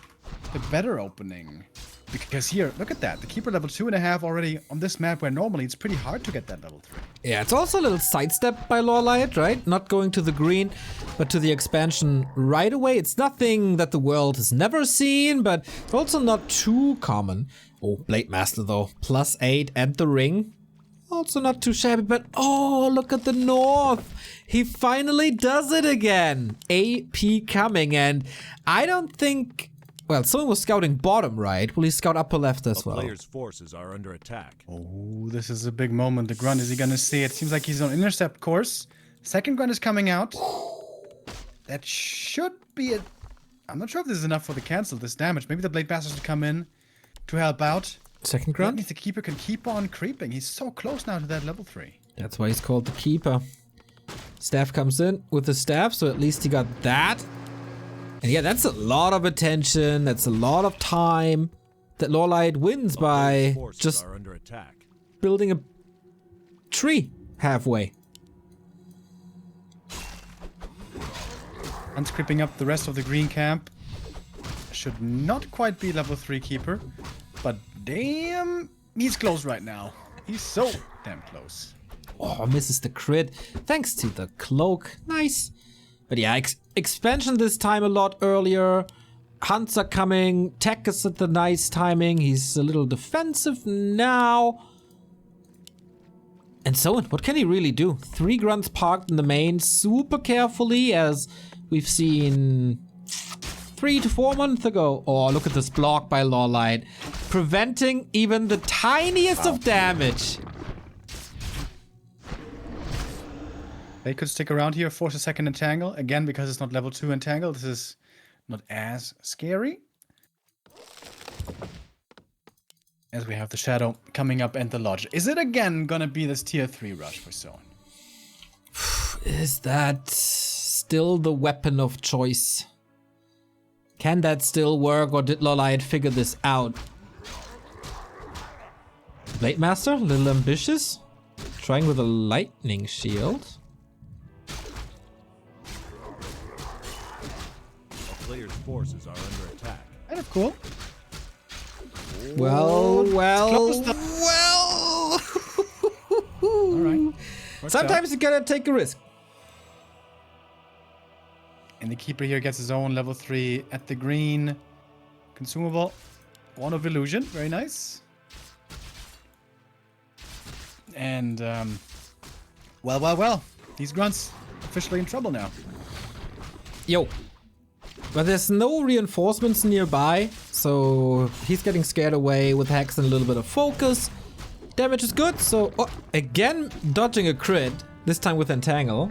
the better opening. Because here, look at that. The Keeper level 2.5 already on this map where normally it's pretty hard to get that level 3.
Yeah, it's also a little sidestep by LawLiet, right? Not going to the green, but to the expansion right away. It's nothing that the world has never seen, but it's also not too common. Oh, Blade Master though. +8 and the ring. Also not too shabby, but oh, look at the north. He finally does it again. AP coming, and I don't think... Well, someone was scouting bottom right. Will he scout upper left as well?
Player's forces are under attack.
Oh, this is a big moment. The Grunt, is he gonna see it? Seems like he's on intercept course. Second Grunt is coming out. That should be it. I'm not sure if this is enough for the cancel, this damage. Maybe the Blade Bastards will come in to help out.
Second
That
Grunt?
means the Keeper can keep on creeping. He's so close now to that level 3.
That's why he's called the Keeper. Staff comes in with the staff, so at least he got that. And yeah, that's a lot of attention. That's a lot of time that LawLiet wins by just
are under attack.
building a tree halfway.
And creeping up the rest of the green camp. Should not quite be level 3 Keeper. But damn, he's close right now. He's so damn close.
Oh, misses the crit. Thanks to the cloak. Nice. But yeah, expansion this time a lot earlier. Hunts are coming. Tech is at the nice timing. He's a little defensive now. And Soin, what can he really do? 3 grunts parked in the main super carefully, as we've seen 3 to 4 months ago. Oh, look at this block by LawLiet. Preventing even the tiniest of damage.
They could stick around here, force a second entangle. Again, because it's not level 2 entangle, this is not as scary. As we have the Shadow coming up and the Lodge. Is it again gonna be this tier 3 rush for Soin?
Is that still the weapon of choice? Can that still work, or did LawLiet figure this out? Blade Master, a little ambitious. Trying with a lightning shield.
A player's forces are under attack.
Kind of cool.
Well.
All right.
Sometimes you gotta take a risk.
And the Keeper here gets his own level 3 at the green. Consumable. Wand of Illusion. Very nice. And, well. These grunts officially in trouble now.
Yo. But there's no reinforcements nearby, so he's getting scared away with Hex and a little bit of focus. Damage is good, so again dodging a crit, this time with Entangle.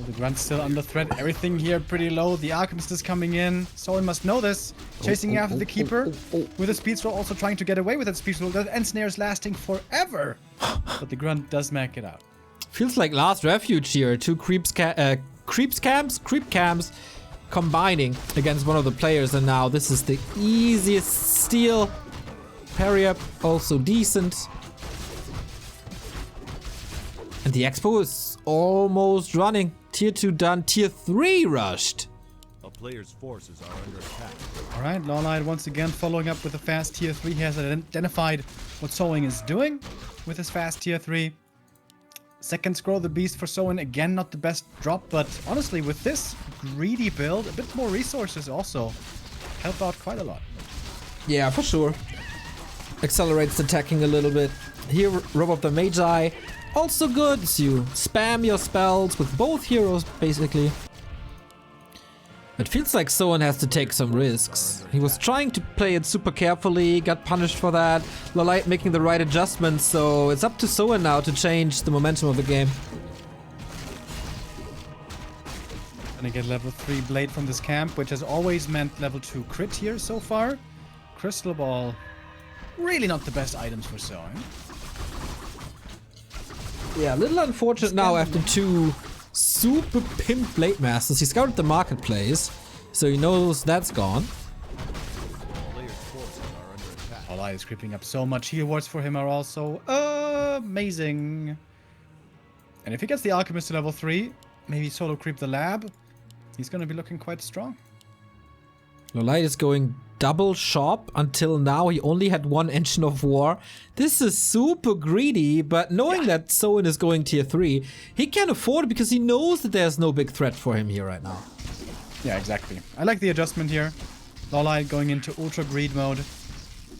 The grunt's still under threat. Everything here pretty low. The Alchemist is coming in. Soin must know this. Chasing after the Keeper with a speed throw, also trying to get away with that speed throw. That end snare is lasting forever. But the grunt does make it out.
Feels like last refuge here. 2 creep cams combining against one of the players, and now this is the easiest steal. Parry up, also decent. And the Expo is almost running. Tier 2 done, Tier 3 rushed.
A player's forces are under attack.
All right, LawLiet once again following up with a fast tier 3. He has identified what Soin is doing with his fast tier 3. Second Scroll the Beast for Soin, again not the best drop, but honestly with this greedy build, a bit more resources also help out quite a lot.
Yeah, for sure. Accelerates attacking a little bit. Here, Rob of the Magi, also good. So you spam your spells with both heroes, basically. It feels like Soin has to take some risks. He was trying to play it super carefully, got punished for that. LawLiet making the right adjustments, so it's up to Soin now to change the momentum of the game.
Gonna get level 3 Blade from this camp, which has always meant level 2 crit here so far. Crystal Ball, really not the best items for Soin.
Yeah, a little unfortunate now after 2 super pimp Blade Masters. He scouted the marketplace, so he knows that's gone.
Player's forces are under attack.
LawLiet is creeping up so much. Heal wards for him are also amazing. And if he gets the Alchemist to level 3, maybe solo creep the lab, he's gonna be looking quite strong.
LawLiet is going double shop. Until now he only had 1 Engine of War. This is super greedy, but knowing that Soin is going tier 3, he can afford it because he knows that there's no big threat for him here right now.
Yeah, exactly. I like the adjustment here. LawLiet going into ultra greed mode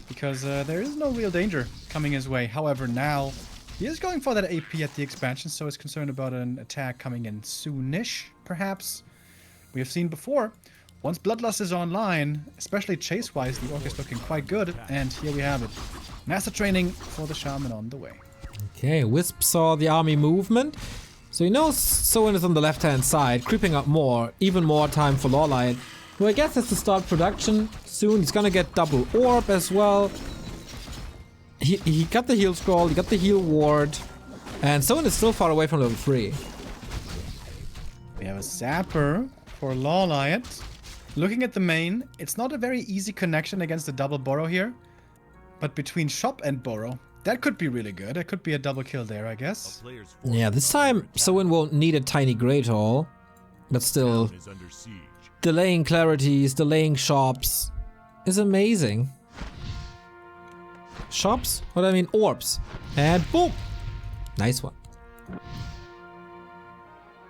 because there is no real danger coming his way. However, now he is going for that AP at the expansion, so he's concerned about an attack coming in soonish, perhaps. We have seen before, once Bloodlust is online, especially chase-wise, the Orc is looking quite good. And here we have it. Master training for the Shaman on the way.
Okay, Wisp saw the army movement, so he knows Soin is on the left-hand side, creeping up more, even more time for LawLiet, who I guess has to start production soon. He's gonna get double orb as well. He got the heal scroll, he got the heal ward, and Soin is still far away from level 3.
We have a Zapper for LawLiet. Looking at the main, it's not a very easy connection against the double Borrow here. But between Shop and Borrow, that could be really good. It could be a double kill there, I guess.
A player's forces
Yeah, this time Soin won't need a tiny Great Hall, but still,
is under siege.
delaying clarities, delaying shops is amazing. Shops? What do I mean? Orbs. And boom! Nice one.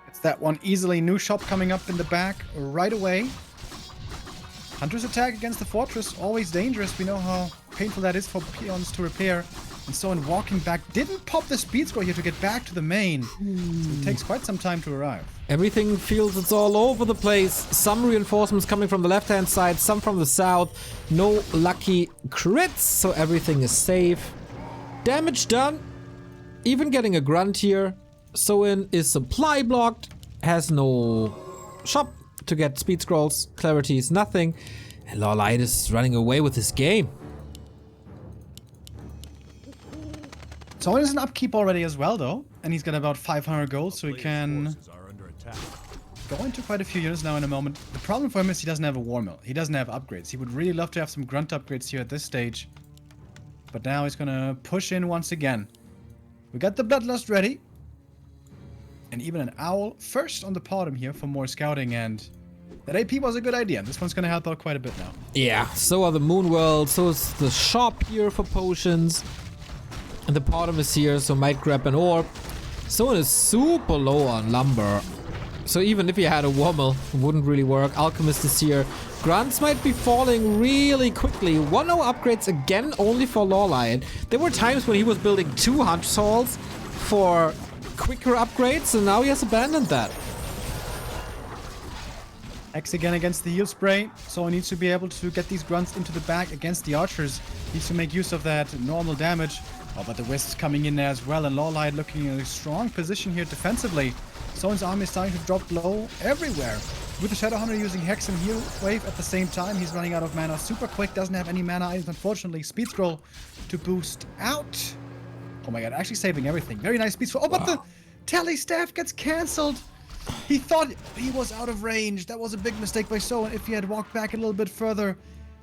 It's that one easily. New shop coming up in the back right away. Hunter's attack against the fortress, always dangerous. We know how painful that is for peons to repair. And so in walking back, didn't pop the speed scroll here to get back to the main. So it takes quite some time to arrive.
Everything feels it's all over the place. Some reinforcements coming from the left-hand side, some from the south. No lucky crits, so everything is safe. Damage done. Even getting a grunt here. Soin is supply blocked. Has no shop to get speed scrolls. Clarity is nothing. And LawLiet is running away with this game.
Soin is an upkeep already as well, though. And he's got about 500 gold, so he can go into quite a few units now in a moment. The problem for him is he doesn't have a war mill. He doesn't have upgrades. He would really love to have some grunt upgrades here at this stage. But now he's gonna push in once again. We got the Bloodlust ready. And even an owl first on the bottom here for more scouting, and that AP was a good idea. This one's gonna help out quite a bit now.
Yeah, so are the Moon World, so is the shop here for potions. And the bottom is here, so might grab an orb. Soin is super low on lumber. So even if he had a Wurmel, it wouldn't really work. Alchemist is here. Grunts might be falling really quickly. 1-0 upgrades again only for LawLiet. There were times when he was building 2 Hunter's Halls for quicker upgrades, and now he has abandoned that.
X again against the heal spray. So he needs to be able to get these grunts into the back against the archers. Needs to make use of that normal damage. Oh, but the Wisps coming in there as well, and LawLiet looking in a strong position here defensively. Soin's army is starting to drop low everywhere. With the Shadowhunter using Hex and Heal Wave at the same time, he's running out of mana super quick, doesn't have any mana items, unfortunately. Speed Scroll to boost out. Oh my god, actually saving everything. Very nice Speed Scroll. Oh, but the Tally Staff gets cancelled. He thought he was out of range. That was a big mistake by Soin. If he had walked back a little bit further,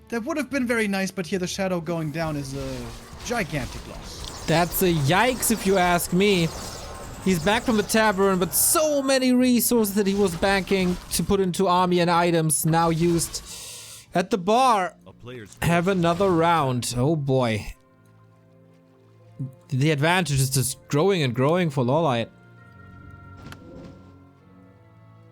that would have been very nice, but here the Shadow going down is a gigantic loss.
That's a yikes if you ask me. He's back from the tavern, but so many resources that he was banking to put into army and items now used at the bar. Have another round. Oh boy. The advantage is just growing and growing for LawLiet.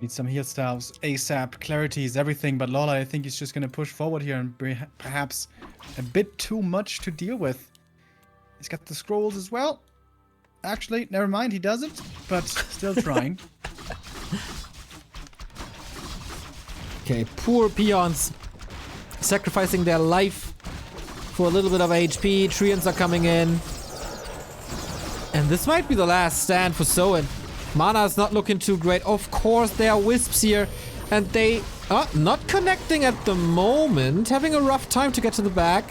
Need some heal staves, ASAP, clarities, everything, but LawLiet, I think he's just going to push forward here and perhaps a bit too much to deal with. He's got the scrolls as well. Actually, never mind, he doesn't, but still trying.
Okay, poor peons sacrificing their life for a little bit of HP. Treants are coming in. And this might be the last stand for Soin. Mana is not looking too great. Of course, there are Wisps here, and they are not connecting at the moment. Having a rough time to get to the back.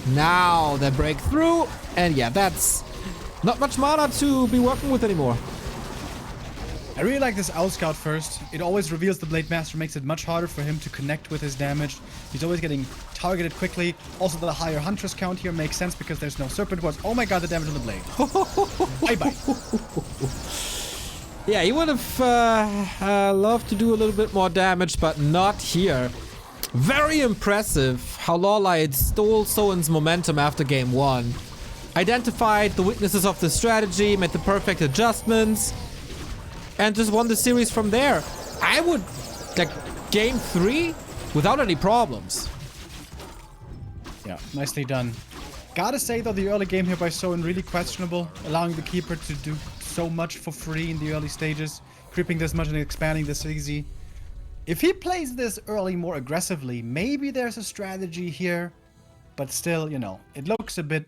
Now they break through, and yeah, that's not much mana to be working with anymore.
I really like this Owl Scout first. It always reveals the Blade Master, makes it much harder for him to connect with his damage. He's always getting targeted quickly. Also, the higher Huntress count here makes sense because there's no Serpent Wards. Oh my god, the damage on the blade. Bye-bye.
Yeah, he would have loved to do a little bit more damage, but not here. Very impressive how LawLiet stole Soin's momentum after game 1. Identified the weaknesses of the strategy, made the perfect adjustments, and just won the series from there. I would, like, game 3 without any problems.
Yeah, nicely done. Gotta say, though, the early game here by Soin really questionable, allowing the Keeper to do so much for free in the early stages, creeping this much and expanding this easy. If he plays this early more aggressively, maybe there's a strategy here, but still, you know, it looks a bit